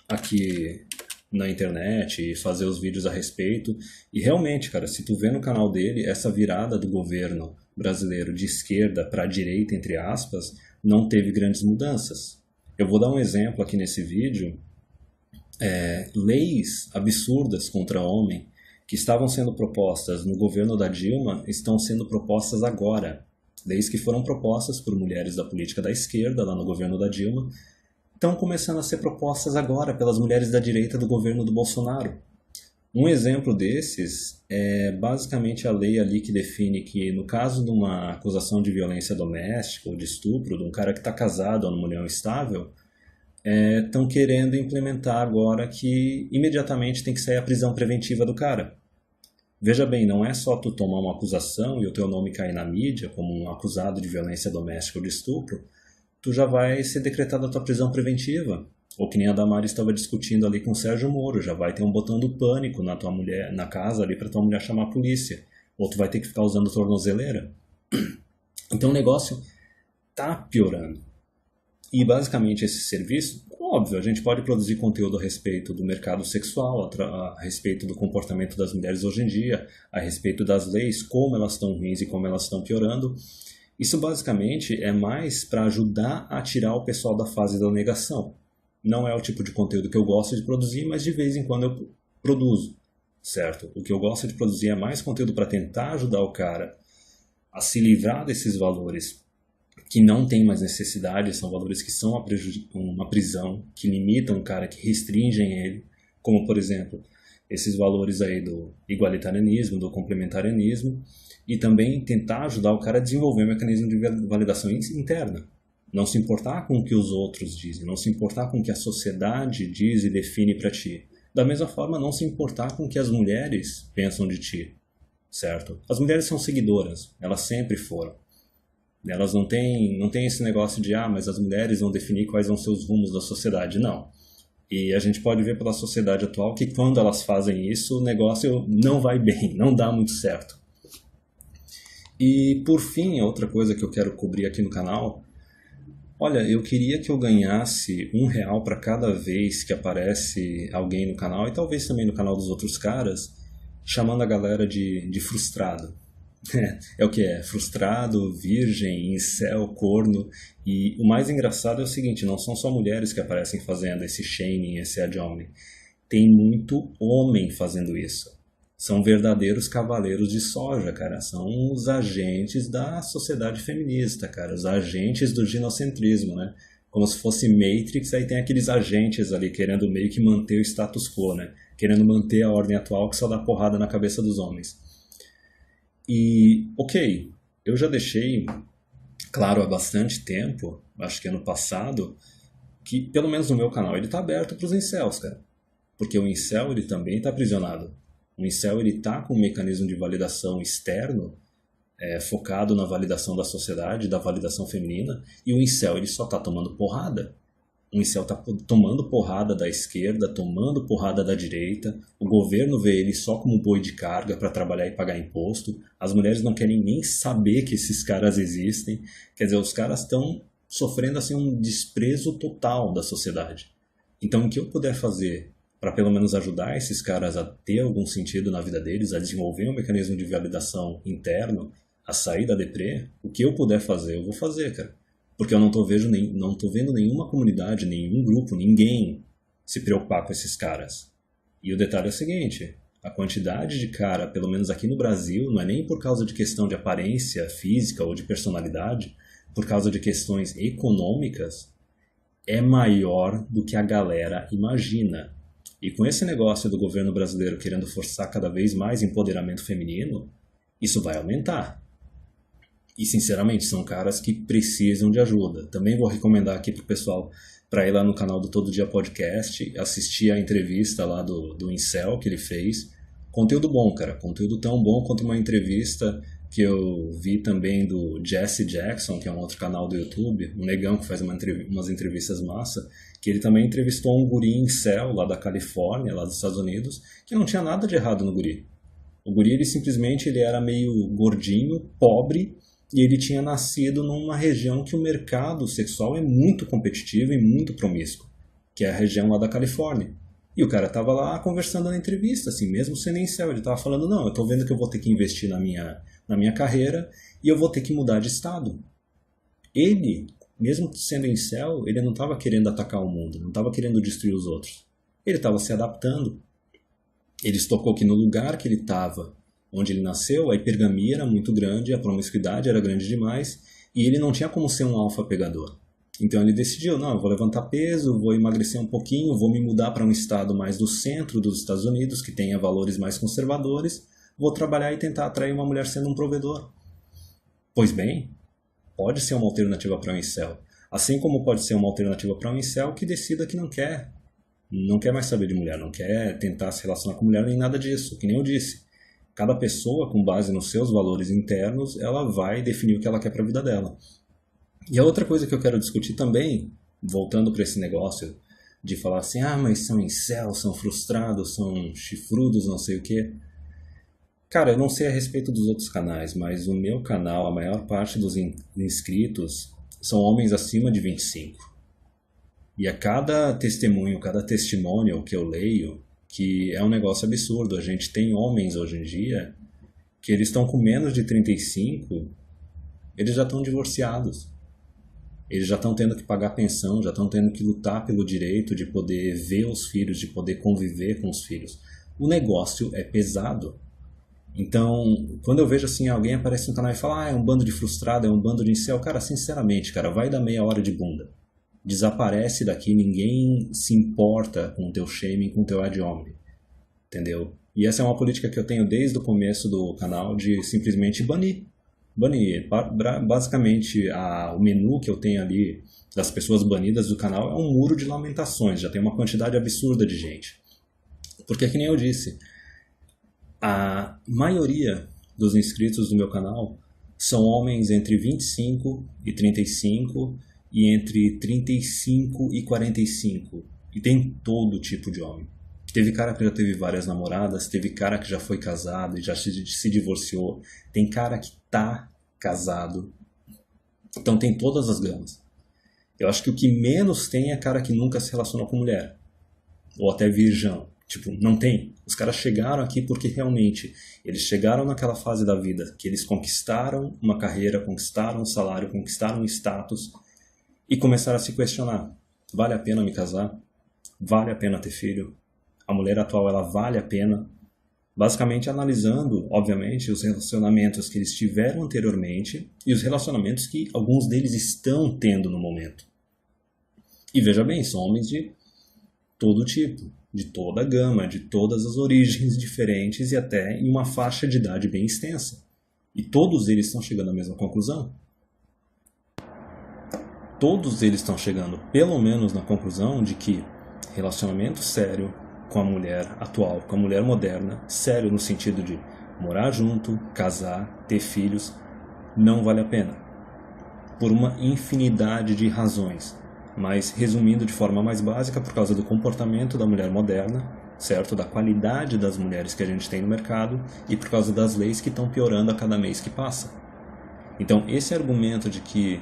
aqui na internet e fazer os vídeos a respeito. E realmente, cara, se tu vê no canal dele, essa virada do governo brasileiro de esquerda para direita, entre aspas, não teve grandes mudanças. Eu vou dar um exemplo aqui nesse vídeo. Leis absurdas contra homem que estavam sendo propostas no governo da Dilma estão sendo propostas agora. Leis que foram propostas por mulheres da política da esquerda lá no governo da Dilma estão começando a ser propostas agora pelas mulheres da direita do governo do Bolsonaro. Um exemplo desses é basicamente a lei ali que define que no caso de uma acusação de violência doméstica ou de estupro de um cara que está casado ou numa união estável, estão querendo implementar agora que imediatamente tem que sair a prisão preventiva do cara. Veja bem, não é só tu tomar uma acusação e o teu nome cair na mídia como um acusado de violência doméstica ou de estupro, tu já vai ser decretada a tua prisão preventiva. Ou que nem a Damari estava discutindo ali com o Sérgio Moro, já vai ter um botão do pânico na tua mulher, na casa ali para tua mulher chamar a polícia. Ou tu vai ter que ficar usando tornozeleira. Então o negócio tá piorando. E basicamente esse serviço, óbvio, a gente pode produzir conteúdo a respeito do mercado sexual, a respeito do comportamento das mulheres hoje em dia, a respeito das leis, como elas estão ruins e como elas estão piorando. Isso basicamente é mais para ajudar a tirar o pessoal da fase da negação. Não é o tipo de conteúdo que eu gosto de produzir, mas de vez em quando eu produzo, certo? O que eu gosto de produzir é mais conteúdo para tentar ajudar o cara a se livrar desses valores que não tem mais necessidade, são valores que são uma prisão, que limitam o cara, que restringem ele, como por exemplo, esses valores aí do igualitarianismo, do complementarianismo, e também tentar ajudar o cara a desenvolver um mecanismo de validação interna. Não se importar com o que os outros dizem, não se importar com o que a sociedade diz e define para ti. Da mesma forma, não se importar com o que as mulheres pensam de ti, certo? As mulheres são seguidoras, elas sempre foram. Elas não têm esse negócio de, mas as mulheres vão definir quais vão ser os rumos da sociedade. Não. E a gente pode ver pela sociedade atual que quando elas fazem isso, o negócio não vai bem, não dá muito certo. E por fim, outra coisa que eu quero cobrir aqui no canal, olha, eu queria que eu ganhasse R$1 para cada vez que aparece alguém no canal, e talvez também no canal dos outros caras, chamando a galera de frustrado. É o que é, frustrado, virgem, incel, corno. E o mais engraçado é o seguinte, não são só mulheres que aparecem fazendo esse shaming, esse ad hominem. Tem muito homem fazendo isso. São verdadeiros cavaleiros de soja, cara. São os agentes da sociedade feminista, cara. Os agentes do ginocentrismo, né? Como se fosse Matrix, aí tem aqueles agentes ali querendo meio que manter o status quo, né? Querendo manter a ordem atual que só dá porrada na cabeça dos homens. E, ok, eu já deixei claro há bastante tempo, acho que ano passado, que pelo menos no meu canal ele está aberto para os incels, cara. Porque o incel ele também está aprisionado. O incel ele está com um mecanismo de validação externo, focado na validação da sociedade, da validação feminina, e o incel ele só está tomando porrada. O incel está tomando porrada da esquerda, tomando porrada da direita, o governo vê ele só como boi de carga para trabalhar e pagar imposto, as mulheres não querem nem saber que esses caras existem, quer dizer, os caras estão sofrendo assim, um desprezo total da sociedade. Então o que eu puder fazer para pelo menos ajudar esses caras a ter algum sentido na vida deles, a desenvolver um mecanismo de validação interno, a sair da deprê, o que eu puder fazer, eu vou fazer, cara. Porque eu não tô vendo nenhuma comunidade, nenhum grupo, ninguém se preocupar com esses caras. E o detalhe é o seguinte, a quantidade de cara, pelo menos aqui no Brasil, não é nem por causa de questão de aparência física ou de personalidade, por causa de questões econômicas, é maior do que a galera imagina. E com esse negócio do governo brasileiro querendo forçar cada vez mais empoderamento feminino, isso vai aumentar. E, sinceramente, são caras que precisam de ajuda. Também vou recomendar aqui pro pessoal para ir lá no canal do Todo Dia Podcast, assistir a entrevista lá do Incel que ele fez. Conteúdo bom, cara. Conteúdo tão bom quanto uma entrevista que eu vi também do Jesse Jackson, que é um outro canal do YouTube, um negão que faz umas entrevistas massa, que ele também entrevistou um guri Incel lá da Califórnia, lá dos Estados Unidos, que não tinha nada de errado no guri. O guri, ele era meio gordinho, pobre, e ele tinha nascido numa região que o mercado sexual é muito competitivo e muito promíscuo, que é a região lá da Califórnia. E o cara tava lá conversando na entrevista, assim, mesmo sendo incel. Ele tava falando, não, eu tô vendo que eu vou ter que investir na minha carreira e eu vou ter que mudar de estado. Ele, mesmo sendo incel, ele não tava querendo atacar o mundo, não tava querendo destruir os outros. Ele tava se adaptando. Ele estocou que no lugar que ele tava, onde ele nasceu, a hipergamia era muito grande, a promiscuidade era grande demais, e ele não tinha como ser um alfa pegador. Então ele decidiu, não, eu vou levantar peso, vou emagrecer um pouquinho, vou me mudar para um estado mais do centro dos Estados Unidos, que tenha valores mais conservadores, vou trabalhar e tentar atrair uma mulher sendo um provedor. Pois bem, pode ser uma alternativa para um incel. Assim como pode ser uma alternativa para um incel que decida que não quer mais saber de mulher, não quer tentar se relacionar com mulher nem nada disso, que nem eu disse. Cada pessoa, com base nos seus valores internos, ela vai definir o que ela quer para a vida dela. E a outra coisa que eu quero discutir também, voltando para esse negócio de falar assim, mas são incels, são frustrados, são chifrudos, não sei o quê. Cara, eu não sei a respeito dos outros canais, mas o meu canal, a maior parte dos inscritos são homens acima de 25. E a cada testemunho, cada testemunho que eu leio, que é um negócio absurdo. A gente tem homens hoje em dia que eles estão com menos de 35, eles já estão divorciados. Eles já estão tendo que pagar pensão, já estão tendo que lutar pelo direito de poder ver os filhos, de poder conviver com os filhos. O negócio é pesado. Então, quando eu vejo assim, alguém aparece no canal e fala, é um bando de frustrado, é um bando de incel, cara, sinceramente, cara, vai dar meia hora de bunda. Desaparece daqui, ninguém se importa com o teu shaming, com o teu ad hominem, entendeu? E essa é uma política que eu tenho desde o começo do canal, de simplesmente banir. Basicamente, o menu que eu tenho ali das pessoas banidas do canal é um muro de lamentações, já tem uma quantidade absurda de gente. Porque, que nem eu disse, a maioria dos inscritos do meu canal são homens entre 25 e 35 e entre 35 e 45. E tem todo tipo de homem. Teve cara que já teve várias namoradas, teve cara que já foi casado e já se divorciou. Tem cara que tá casado. Então tem todas as gamas. Eu acho que o que menos tem é cara que nunca se relacionou com mulher. Ou até virgão. Tipo, não tem. Os caras chegaram aqui porque realmente eles chegaram naquela fase da vida que eles conquistaram uma carreira, conquistaram um salário, conquistaram um status e começaram a se questionar. Vale a pena me casar? Vale a pena ter filho? A mulher atual, ela vale a pena? Basicamente analisando, obviamente, os relacionamentos que eles tiveram anteriormente e os relacionamentos que alguns deles estão tendo no momento. E veja bem, são homens de todo tipo, de toda a gama, de todas as origens diferentes e até em uma faixa de idade bem extensa. E todos eles estão chegando à mesma conclusão. Todos eles estão chegando, pelo menos, na conclusão de que relacionamento sério com a mulher atual, com a mulher moderna, sério no sentido de morar junto, casar, ter filhos, não vale a pena. Por uma infinidade de razões. Mas, resumindo de forma mais básica, por causa do comportamento da mulher moderna, certo? Da qualidade das mulheres que a gente tem no mercado e por causa das leis que estão piorando a cada mês que passa. Então, esse argumento de que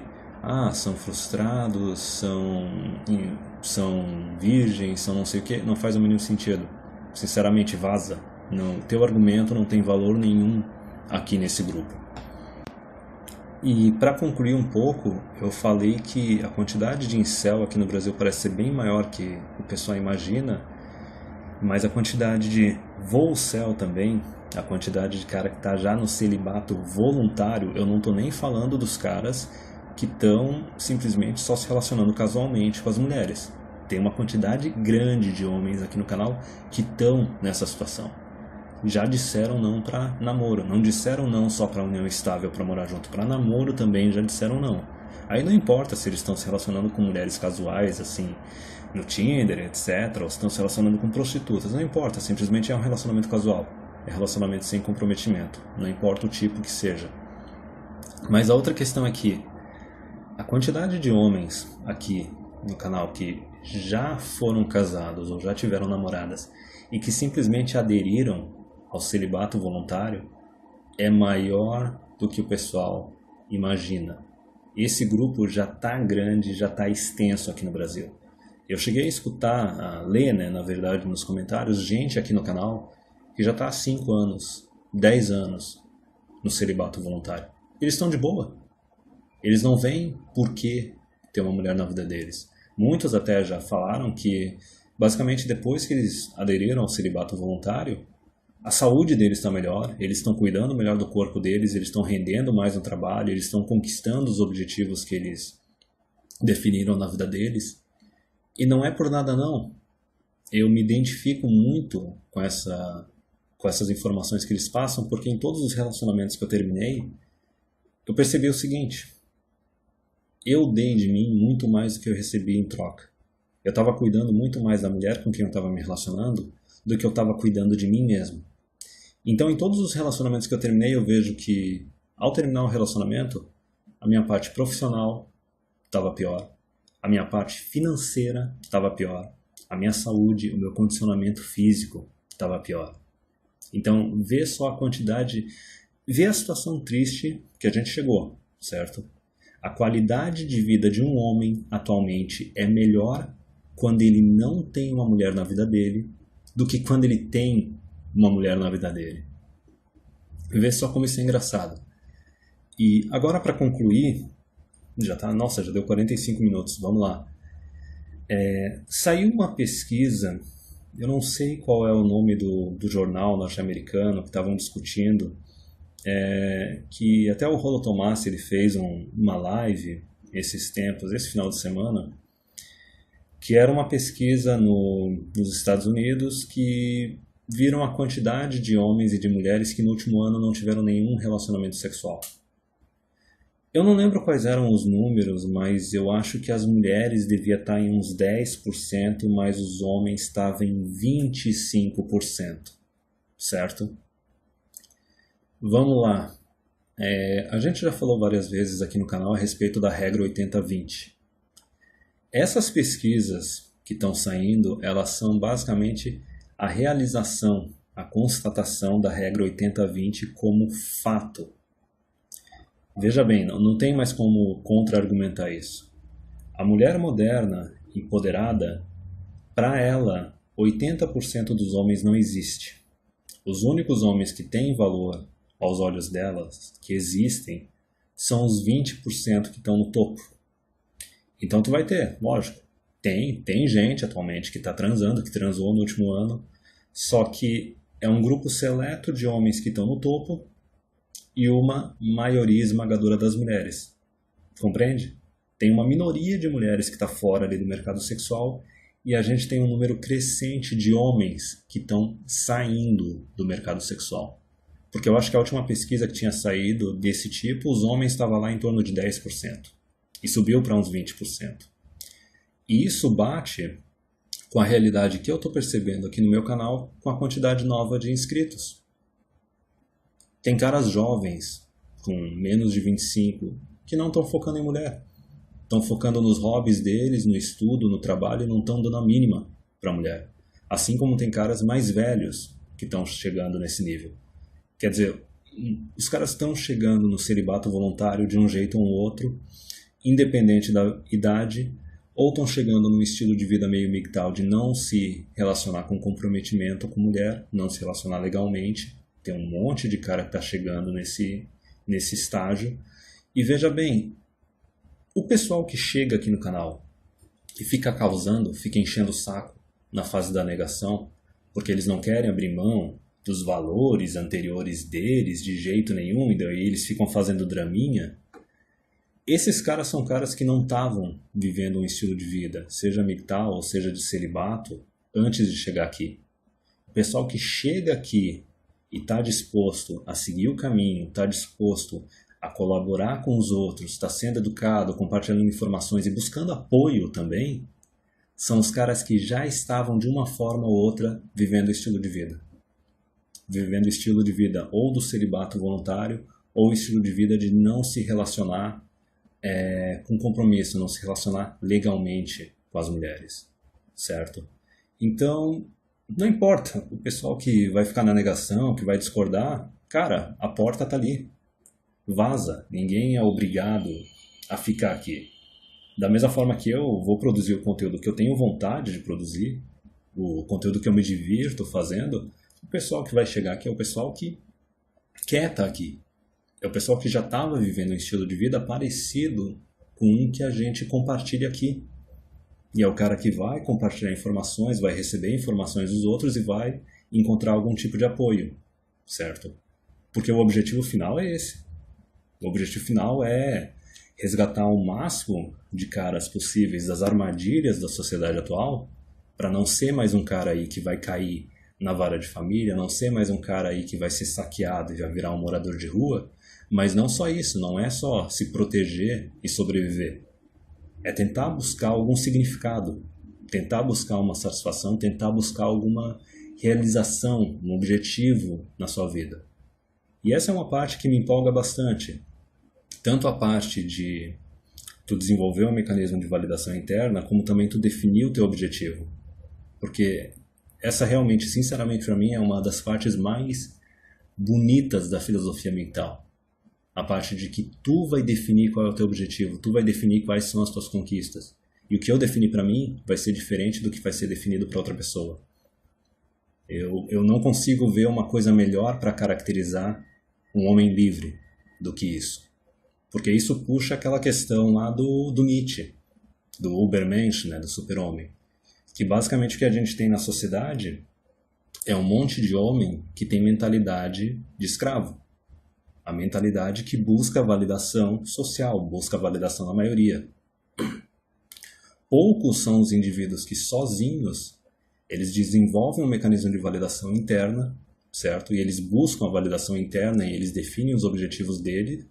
são frustrados, são virgens, são não sei o que, não faz o mínimo sentido. Sinceramente, vaza. Não, teu argumento não tem valor nenhum aqui nesse grupo. E para concluir um pouco, eu falei que a quantidade de incel aqui no Brasil parece ser bem maior que o pessoal imagina, mas a quantidade de volcel também, a quantidade de cara que está já no celibato voluntário, eu não estou nem falando dos caras que estão simplesmente só se relacionando casualmente com as mulheres. Tem uma quantidade grande de homens aqui no canal que estão nessa situação. Já disseram não para namoro, não disseram não só para união estável, para morar junto, para namoro também já disseram não. Aí não importa se eles estão se relacionando com mulheres casuais, assim, no Tinder, etc, ou se estão se relacionando com prostitutas, não importa, simplesmente é um relacionamento casual, é relacionamento sem comprometimento, não importa o tipo que seja. Mas a outra questão é que a quantidade de homens aqui no canal que já foram casados ou já tiveram namoradas e que simplesmente aderiram ao celibato voluntário é maior do que o pessoal imagina. Esse grupo já está grande, já está extenso aqui no Brasil. Eu cheguei a escutar, a ler, na verdade, nos comentários, gente aqui no canal que já está há 5 anos, 10 anos no celibato voluntário. Eles estão de boa. Eles não veem por que ter uma mulher na vida deles. Muitos até já falaram que, basicamente, depois que eles aderiram ao celibato voluntário, a saúde deles está melhor, eles estão cuidando melhor do corpo deles, eles estão rendendo mais no trabalho, eles estão conquistando os objetivos que eles definiram na vida deles. E não é por nada não. Eu me identifico muito com essas informações que eles passam, porque em todos os relacionamentos que eu terminei, eu percebi o seguinte: eu dei de mim muito mais do que eu recebi em troca. Eu estava cuidando muito mais da mulher com quem eu estava me relacionando do que eu estava cuidando de mim mesmo. Então, em todos os relacionamentos que eu terminei, eu vejo que, ao terminar o relacionamento, a minha parte profissional estava pior, a minha parte financeira estava pior, a minha saúde, o meu condicionamento físico estava pior. Então, vê só a quantidade, vê a situação triste que a gente chegou, certo? A qualidade de vida de um homem atualmente é melhor quando ele não tem uma mulher na vida dele do que quando ele tem uma mulher na vida dele. Vê só como isso é engraçado. E agora, para concluir, já deu 45 minutos, vamos lá. Saiu uma pesquisa, eu não sei qual é o nome do jornal norte-americano que estavam discutindo, que até o Rollo Tomassi ele fez uma live esses tempos, esse final de semana, que era uma pesquisa nos Estados Unidos que viram a quantidade de homens e de mulheres que no último ano não tiveram nenhum relacionamento sexual. Eu não lembro quais eram os números, mas eu acho que as mulheres deviam estar em uns 10%, mas os homens estavam em 25%, certo? Vamos lá. A gente já falou várias vezes aqui no canal a respeito da regra 80-20. Essas pesquisas que estão saindo, elas são basicamente a realização, a constatação da regra 80-20 como fato. Veja bem, não tem mais como contra-argumentar isso. A mulher moderna, empoderada, para ela, 80% dos homens não existe. Os únicos homens que têm valor aos olhos delas, que existem, são os 20% que estão no topo. Então tu vai ter, lógico, tem gente atualmente que está transando, que transou no último ano, só que é um grupo seleto de homens que estão no topo e uma maioria esmagadora das mulheres. Compreende? Tem uma minoria de mulheres que está fora ali do mercado sexual e a gente tem um número crescente de homens que estão saindo do mercado sexual. Porque eu acho que a última pesquisa que tinha saído desse tipo, os homens estavam lá em torno de 10%. E subiu para uns 20%. E isso bate com a realidade que eu estou percebendo aqui no meu canal com a quantidade nova de inscritos. Tem caras jovens, com menos de 25, que não estão focando em mulher. Estão focando nos hobbies deles, no estudo, no trabalho e não estão dando a mínima para a mulher. Assim como tem caras mais velhos que estão chegando nesse nível. Quer dizer, os caras estão chegando no celibato voluntário de um jeito ou outro, independente da idade, ou estão chegando num estilo de vida meio migtal de não se relacionar com comprometimento com mulher, não se relacionar legalmente. Tem um monte de cara que está chegando nesse estágio. E veja bem, o pessoal que chega aqui no canal e fica causando, fica enchendo o saco na fase da negação, porque eles não querem abrir mão dos valores anteriores deles de jeito nenhum, e daí eles ficam fazendo draminha. Esses caras são caras que não estavam vivendo um estilo de vida, seja migtal ou seja de celibato, antes de chegar aqui. O pessoal que chega aqui e está disposto a seguir o caminho, está disposto a colaborar com os outros, está sendo educado, compartilhando informações e buscando apoio também, são os caras que já estavam de uma forma ou outra vivendo o estilo de vida. Vivendo o estilo de vida ou do celibato voluntário ou o estilo de vida de não se relacionar com compromisso, não se relacionar legalmente com as mulheres, certo? Então, não importa, o pessoal que vai ficar na negação, que vai discordar, cara, a porta tá ali, vaza, ninguém é obrigado a ficar aqui. Da mesma forma que eu vou produzir o conteúdo que eu tenho vontade de produzir, o conteúdo que eu me divirto fazendo, o pessoal que vai chegar aqui é o pessoal que quer estar aqui. É o pessoal que já estava vivendo um estilo de vida parecido com um que a gente compartilha aqui. E é o cara que vai compartilhar informações, vai receber informações dos outros e vai encontrar algum tipo de apoio, certo? Porque o objetivo final é esse. O objetivo final é resgatar o máximo de caras possíveis das armadilhas da sociedade atual, para não ser mais um cara aí que vai cair na vara de família, não ser mais um cara aí que vai ser saqueado e vai virar um morador de rua. Mas não só isso, não é só se proteger e sobreviver. É tentar buscar algum significado, tentar buscar uma satisfação, tentar buscar alguma realização, um objetivo na sua vida. E essa é uma parte que me empolga bastante. Tanto a parte de tu desenvolver um mecanismo de validação interna, como também tu definir o teu objetivo. Porque essa realmente, sinceramente para mim, é uma das partes mais bonitas da filosofia mental. A parte de que tu vai definir qual é o teu objetivo, tu vai definir quais são as tuas conquistas. E o que eu defini para mim vai ser diferente do que vai ser definido para outra pessoa. Eu não consigo ver uma coisa melhor para caracterizar um homem livre do que isso. Porque isso puxa aquela questão lá do Nietzsche, do Übermensch, né, do super-homem. Que basicamente o que a gente tem na sociedade é um monte de homem que tem mentalidade de escravo. A mentalidade que busca validação social, busca validação na maioria. Poucos são os indivíduos que sozinhos eles desenvolvem um mecanismo de validação interna, certo? E eles buscam a validação interna e eles definem os objetivos dele.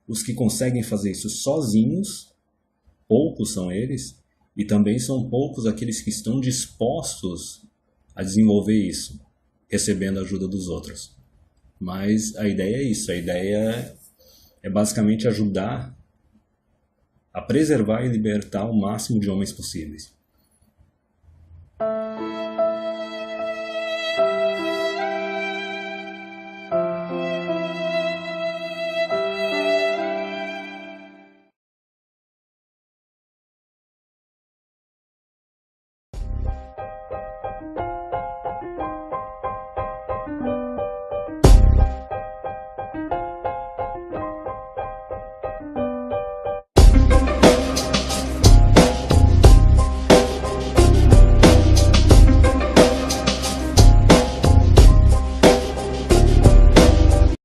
Os que conseguem fazer isso sozinhos, poucos são eles, e também são poucos aqueles que estão dispostos a desenvolver isso, recebendo a ajuda dos outros. Mas a ideia é isso, a ideia é basicamente ajudar a preservar e libertar o máximo de homens possíveis.